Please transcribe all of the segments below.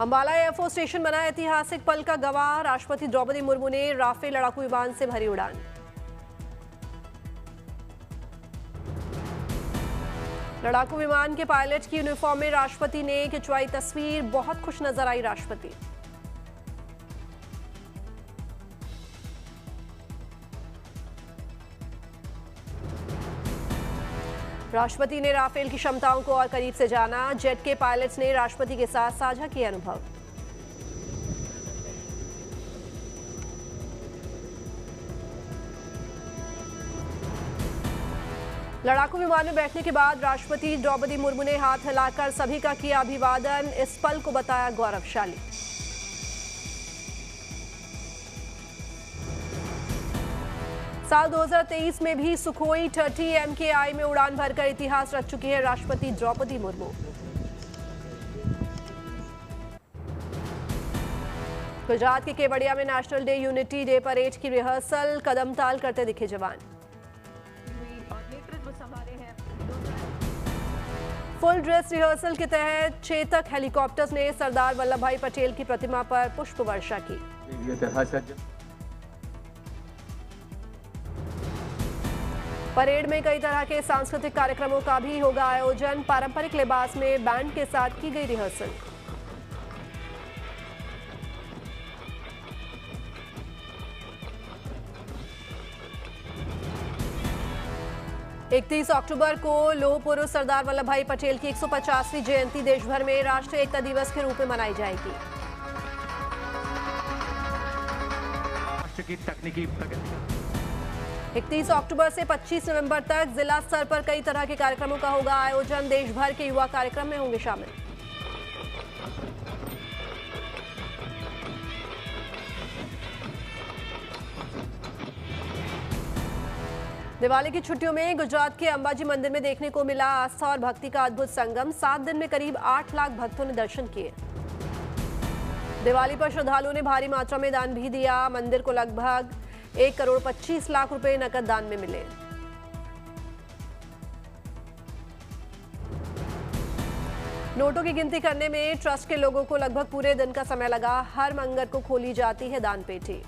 Ambala air force station बना ऐतिहासिक पल का गवाह। राष्ट्रपति द्रौपदी मुर्मू ने राफेल लड़ाकू विमान से भरी उड़ान। लड़ाकू विमान के पायलट की यूनिफॉर्म में राष्ट्रपति ने खिंचवाई तस्वीर। बहुत खुश नजर आई राष्ट्रपति। राष्ट्रपति ने राफेल की क्षमताओं को और करीब से जाना। जेट के पायलट्स ने राष्ट्रपति के साथ साझा किए अनुभव। लड़ाकू विमान में बैठने के बाद राष्ट्रपति द्रौपदी मुर्मू ने हाथ हिलाकर सभी का किया अभिवादन। इस पल को बताया गौरवशाली। साल 2023 में भी सुखोई 30 MKI में उड़ान भरकर इतिहास रच चुकी है राष्ट्रपति द्रौपदी मुर्मू। गुजरात के केवड़िया में national day unity day parade की रिहर्सल। कदम ताल करते दिखे जवान। फुल ड्रेस रिहर्सल के तहत चेतक हेलीकॉप्टर्स ने सरदार वल्लभ भाई पटेल की प्रतिमा पर पुष्प वर्षा की। परेड में कई तरह के सांस्कृतिक कार्यक्रमों का भी होगा आयोजन। पारंपरिक लिबास में बैंड के साथ की गई रिहर्सल। इकतीस अक्टूबर को लौह पुरुष सरदार वल्लभ भाई पटेल की 150वीं जयंती देश भर में राष्ट्रीय एकता दिवस के रूप में मनाई जाएगी। राष्ट्र की तकनीकी प्रगति 31 अक्टूबर से 25 नवंबर तक जिला स्तर पर कई तरह के कार्यक्रमों का होगा आयोजन। देश भर के युवा कार्यक्रम में होंगे शामिल। दिवाली की छुट्टियों में गुजरात के अंबाजी मंदिर में देखने को मिला आस्था और भक्ति का अद्भुत संगम। 7 दिन में करीब 8 लाख भक्तों ने दर्शन किए। दिवाली पर श्रद्धालुओं ने भारी मात्रा में दान भी दिया। मंदिर को लगभग 1 करोड़ 25 लाख रुपए नकद दान में मिले। नोटों की गिनती करने में ट्रस्ट के लोगों को लगभग पूरे दिन का समय लगा। हर मंगल को खोली जाती है दान पेटी।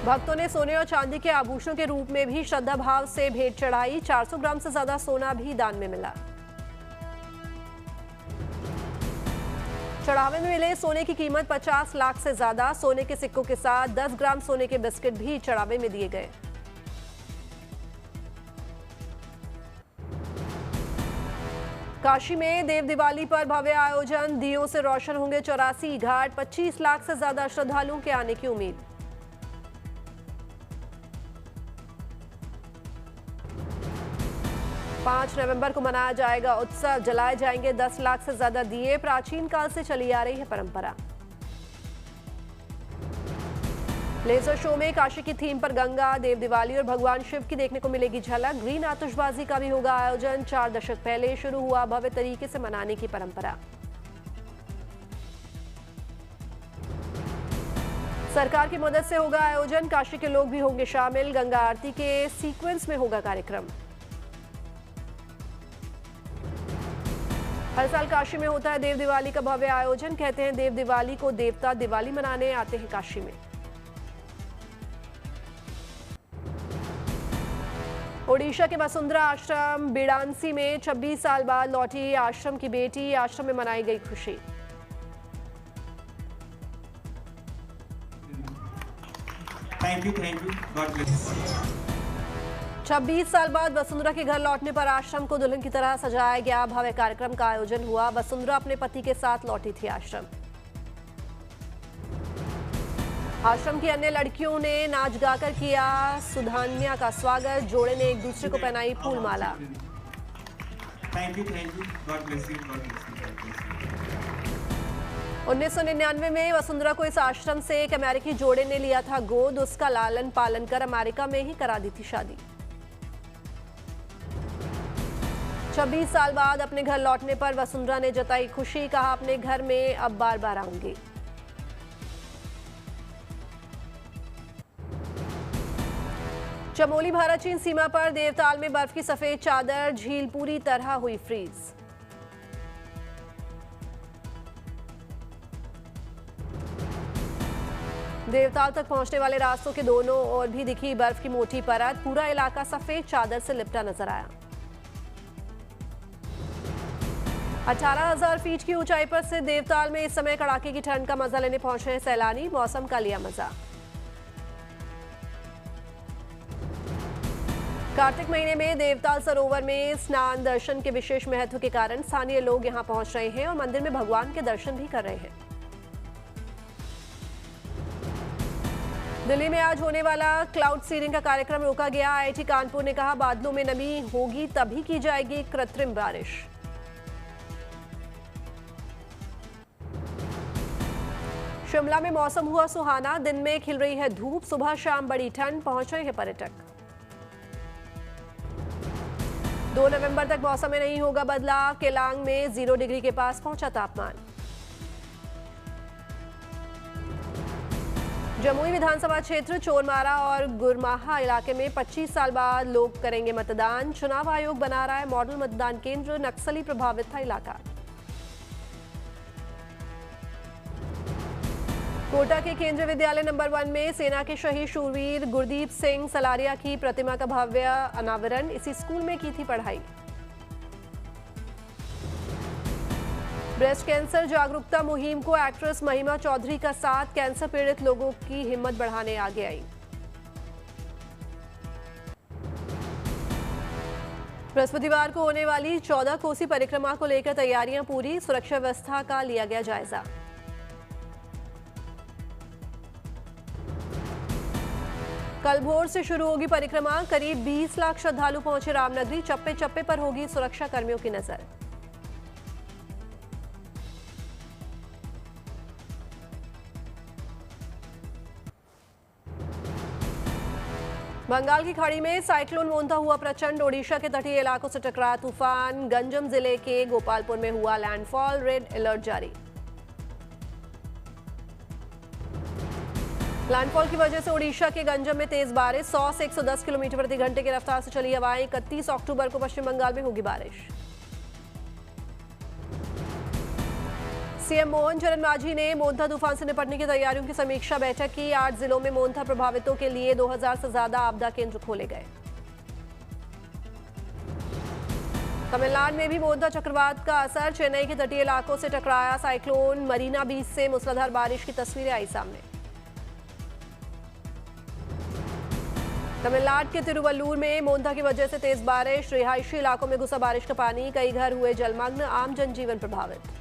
भक्तों ने सोने और चांदी के आभूषणों के रूप में भी श्रद्धा भाव से भेंट चढ़ाई। 400 ग्राम से ज्यादा सोना भी दान में मिला। चढ़ावे में मिले सोने की कीमत 50 लाख से ज्यादा। सोने के सिक्कों के साथ 10 ग्राम सोने के बिस्किट भी चढ़ावे में दिए गए। काशी में देव दिवाली पर भव्य आयोजन। दियों से रोशन होंगे 84 घाट। 25 लाख से ज्यादा श्रद्धालुओं के आने की उम्मीद। पांच नवंबर को मनाया जाएगा उत्सव। जलाए जाएंगे 10 लाख से ज्यादा दिए। प्राचीन काल से चली आ रही है परंपरा। लेजर शो में काशी की थीम पर गंगा, देव दिवाली और भगवान शिव की देखने को मिलेगी झलक। ग्रीन आतिशबाजी का भी होगा आयोजन। 4 दशक पहले शुरू हुआ भव्य तरीके से मनाने की परंपरा। सरकार की मदद से होगा आयोजन। काशी के लोग भी होंगे शामिल। गंगा आरती के सीक्वेंस में होगा कार्यक्रम। हर साल काशी में होता है देव दिवाली का भव्य आयोजन। कहते हैं देव दिवाली को देवता दिवाली मनाने आते हैं काशी में। ओडिशा के वसुंधरा आश्रम बिडांसी में 26 साल बाद लौटी आश्रम की बेटी। आश्रम में मनाई गई खुशी। Thank you God bless. 26 साल बाद वसुंधरा के घर लौटने पर आश्रम को दुल्हन की तरह सजाया गया। भव्य कार्यक्रम का आयोजन हुआ। वसुंधरा अपने पति के साथ लौटी थी आश्रम। आश्रम की अन्य लड़कियों ने नाच गाकर किया सुधान्या का स्वागत। जोड़े ने एक दूसरे को पहनाई फूलमाला। Thank you God bless you 1999 में वसुंधरा को इस आश्रम से एक अमेरिकी जोड़े ने लिया था गोद। उसका लालन पालन कर अमेरिका में ही करा दी थी शादी। 26 साल बाद अपने घर लौटने पर वसुंधरा ने जताई खुशी। कहा अपने घर में अब बार बार आऊंगी। चमोली भारत चीन सीमा पर देवताल में बर्फ की सफेद चादर। झील पूरी तरह हुई फ्रीज। देवताल तक पहुंचने वाले रास्तों के दोनों ओर भी दिखी बर्फ की मोटी परत। पूरा इलाका सफेद चादर से लिपटा नजर आया। 18,000 फीट की ऊंचाई पर से देवताल में इस समय कड़ाके की ठंड का मजा लेने पहुंचे हैं सैलानी। मौसम का लिया मजा। कार्तिक महीने में देवताल सरोवर में स्नान दर्शन के विशेष महत्व के कारण स्थानीय लोग यहां पहुंच रहे हैं और मंदिर में भगवान के दर्शन भी कर रहे हैं। दिल्ली में आज होने वाला क्लाउड सीडिंग का कार्यक्रम रोका गया। आईआईटी कानपुर ने कहा बादलों में नमी होगी तभी की जाएगी कृत्रिम बारिश। शिमला में मौसम हुआ सुहाना। दिन में खिल रही है धूप, सुबह शाम बड़ी ठंड। पहुंच रहे हैं पर्यटक। 2 नवंबर तक मौसम में नहीं होगा बदलाव। केलांग में 0 डिग्री के पास पहुंचा तापमान। जमुई विधानसभा क्षेत्र चोरमारा और गुरमाहा इलाके में 25 साल बाद लोग करेंगे मतदान। चुनाव आयोग बना रहा है मॉडल मतदान केंद्र। नक्सली प्रभावित था इलाका। कोटा के केंद्रीय विद्यालय नंबर 1 में सेना के शहीद शूरवीर गुरदीप सिंह सलारिया की प्रतिमा का भव्य अनावरण। इसी स्कूल में की थी पढ़ाई। ब्रेस्ट कैंसर जागरूकता मुहिम को एक्ट्रेस महिमा चौधरी का साथ। कैंसर पीड़ित लोगों की हिम्मत बढ़ाने आगे आई। बृहस्पतिवार को होने वाली 14 कोसी परिक्रमा को लेकर तैयारियां पूरी। सुरक्षा व्यवस्था का लिया गया जायजा। कल भोर से शुरू होगी परिक्रमा। करीब 20 लाख श्रद्धालु पहुंचे रामनगरी। चप्पे चप्पे पर होगी सुरक्षा कर्मियों की नजर। बंगाल की खाड़ी में साइक्लोन मोंथा हुआ प्रचंड। ओडिशा के तटीय इलाकों से टकराया तूफान। गंजम जिले के गोपालपुर में हुआ लैंडफॉल। रेड अलर्ट जारी। लैंडफॉल की वजह से ओडिशा के गंजम में तेज बारिश। 100 से 110 किलोमीटर प्रति घंटे की रफ्तार से चली हवाएं। 31 अक्टूबर को पश्चिम बंगाल में होगी बारिश। सीएम मोहन चरण मांझी ने मोंथा तूफान से निपटने की तैयारियों की समीक्षा बैठक की। 8 जिलों में मोंथा प्रभावितों के लिए 2000 से ज्यादा आपदा केंद्र खोले गए। तमिलनाडु में भी मोंथा चक्रवात का असर। चेन्नई के तटीय इलाकों से टकराया साइक्लोन। मरीना बीच से मूसलाधार बारिश की तस्वीरें आई सामने। तमिलनाडु के तिरुवल्लुर में मोंथा की वजह से तेज बारिश। रिहायशी इलाकों में घुसा बारिश का पानी। कई घर हुए जलमग्न। आम जनजीवन प्रभावित।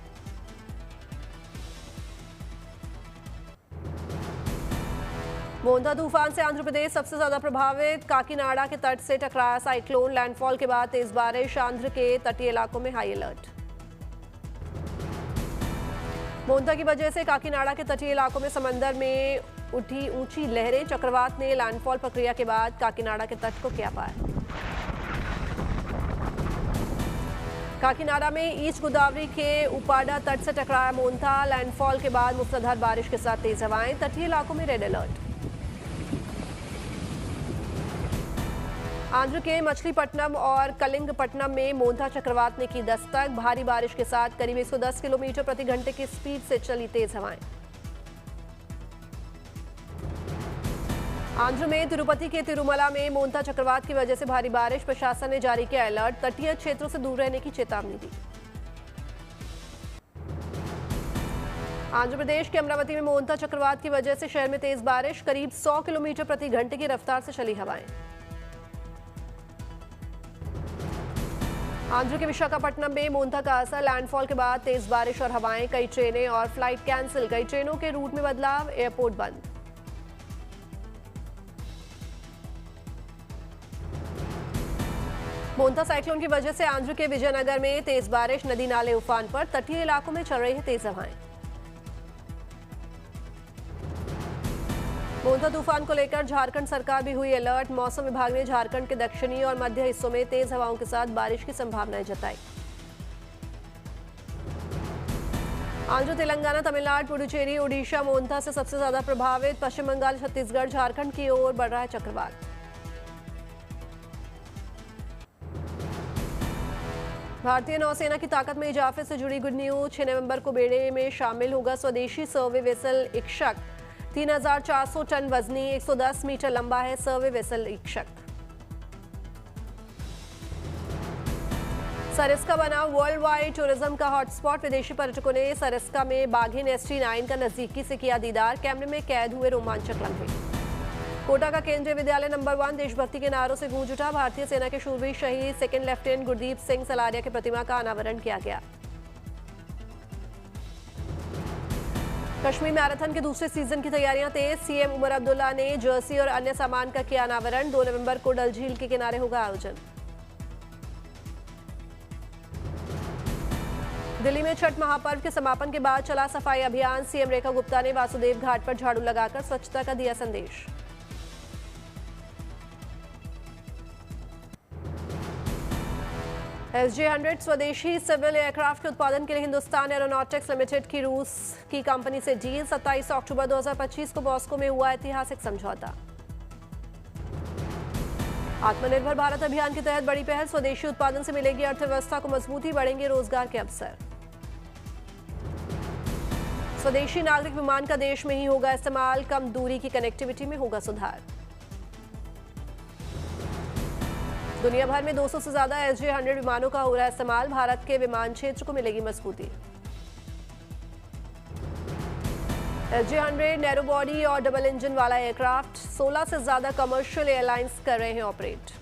मोंथा तूफान से आंध्र प्रदेश सबसे ज्यादा प्रभावित। काकीनाडा के तट से टकराया साइक्लोन। लैंडफॉल के बाद तेज बारिश। आंध्र के तटीय इलाकों में हाई अलर्ट। मोंथा की वजह से काकीनाडा के तटीय इलाकों में समंदर में उठी ऊंची लहरें। चक्रवात ने लैंडफॉल प्रक्रिया के बाद काकीनाडा के तट को किया पार। काकीनाडा में ईस्ट गोदावरी के उपाडा तट से टकराया मोंथा। लैंडफॉल के बाद मूसलाधार बारिश के साथ तेज हवाएं। तटीय इलाकों में रेड अलर्ट। आंध्र के मछलीपट्टनम और कलिंगपट्टनम में मोंथा चक्रवात ने की दस्तक। भारी बारिश के साथ करीब 110 किलोमीटर प्रति घंटे की स्पीड से चली तेज हवाएं। आंध्र में तिरुपति के तिरुमला में मोंथा चक्रवात की वजह से भारी बारिश। प्रशासन ने जारी किया अलर्ट। तटीय क्षेत्रों से दूर रहने की चेतावनी दी। आंध्र प्रदेश के अमरावती में मोंथा चक्रवात की वजह से शहर में तेज बारिश। करीब 100 किलोमीटर प्रति घंटे की रफ्तार से चली हवाएं। आंध्र के विशाखापट्टनम में मोंथा का असर। लैंडफॉल के बाद तेज बारिश और हवाएं। कई ट्रेनें और फ्लाइट कैंसिल। कई ट्रेनों के रूट में बदलाव। एयरपोर्ट बंद। मोंथा साइक्लोन की वजह से आंध्र के विजयनगर में तेज बारिश। नदी नाले उफान पर। तटीय इलाकों में चल रही है तेज हवाएं। मोंथा तूफान को लेकर झारखंड सरकार भी हुई अलर्ट। मौसम विभाग ने झारखंड के दक्षिणी और मध्य हिस्सों में तेज हवाओं के साथ बारिश की संभावनाएं जताई। आंध्र, तेलंगाना, तमिलनाडु, पुडुचेरी, ओडिशा मोंथा से सबसे ज्यादा प्रभावित। पश्चिम बंगाल, छत्तीसगढ़, झारखंड की ओर बढ़ रहा है चक्रवात। भारतीय नौसेना की ताकत में इजाफे से जुड़ी गुड न्यूज। 6 नवंबर को बेड़े में शामिल होगा स्वदेशी सर्वे वेसल इक्षक। 3,400 टन वजनी 110 मीटर लंबा है सर्वे वेसल इक्षक। सरिस्का बना वर्ल्ड वाइड टूरिज्म का हॉटस्पॉट। विदेशी पर्यटकों ने सरिस्का में बाघिन ST9 का नजदीकी से किया दीदार। कैमरे में कैद हुए रोमांचक लम्हे। कोटा का केंद्रीय विद्यालय नंबर 1 देशभक्ति के नारों से गूंज उठा। भारतीय सेना के शूरवीर शहीद सेकंड लेफ्टिनेंट गुरदीप सिंह सलारिया की प्रतिमा का अनावरण किया गया। कश्मीर मैराथन के दूसरे सीजन की तैयारियां तेज। CM उमर अब्दुल्ला ने जर्सी और अन्य सामान का किया अनावरण। 2 नवंबर को डल झील के किनारे होगा आयोजन। दिल्ली में छठ महापर्व के समापन के बाद चला सफाई अभियान। CM रेखा गुप्ता ने वासुदेव घाट पर झाड़ू लगाकर स्वच्छता का दिया संदेश। SJ-100 स्वदेशी सिविल एयरक्राफ्ट के उत्पादन के लिए हिंदुस्तान एरोनॉटिक्स लिमिटेड की रूस की कंपनी से डील। 27 अक्टूबर 2025 को मॉस्को में हुआ ऐतिहासिक समझौता। आत्मनिर्भर भारत अभियान के तहत बड़ी पहल। स्वदेशी उत्पादन से मिलेगी अर्थव्यवस्था को मजबूती, बढ़ेंगे रोजगार के अवसर। स्वदेशी नागरिक विमान का देश में ही होगा इस्तेमाल। कम दूरी की कनेक्टिविटी में होगा सुधार। दुनिया भर में 200 से ज्यादा SJ-100 विमानों का हो रहा है इस्तेमाल। भारत के विमान क्षेत्र को मिलेगी मजबूती। SJ-100 नैरो बॉडी और डबल इंजन वाला एयरक्राफ्ट 16 से ज्यादा कमर्शियल एयरलाइंस कर रहे हैं ऑपरेट।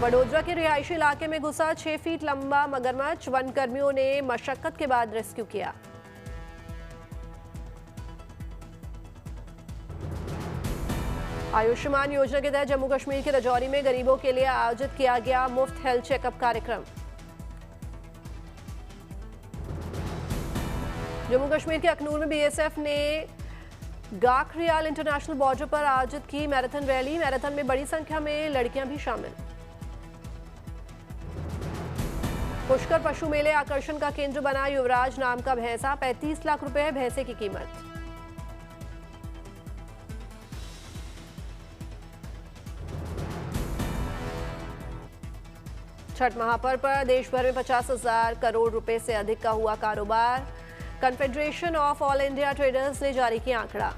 वडोदरा के रिहायशी इलाके में घुसा 6 फीट लंबा मगरमच्छ। वन कर्मियों ने मशक्कत के बाद रेस्क्यू किया। आयुष्मान योजना के तहत जम्मू कश्मीर के राजौरी में गरीबों के लिए आयोजित किया गया मुफ्त हेल्थ चेकअप कार्यक्रम। जम्मू कश्मीर के अखनूर में BSF ने गाखरियाल इंटरनेशनल बॉर्डर पर आयोजित की मैराथन रैली। मैराथन में बड़ी संख्या में लड़कियां भी शामिल। पुष्कर पशु मेले आकर्षण का केंद्र बना युवराज नाम का भैंसा। 35 लाख रुपए है भैंसे की कीमत। छठ महापर्व पर देश भर में 50,000 करोड़ रुपए से अधिक का हुआ कारोबार। Confederation of all India traders ने जारी किया आंकड़ा।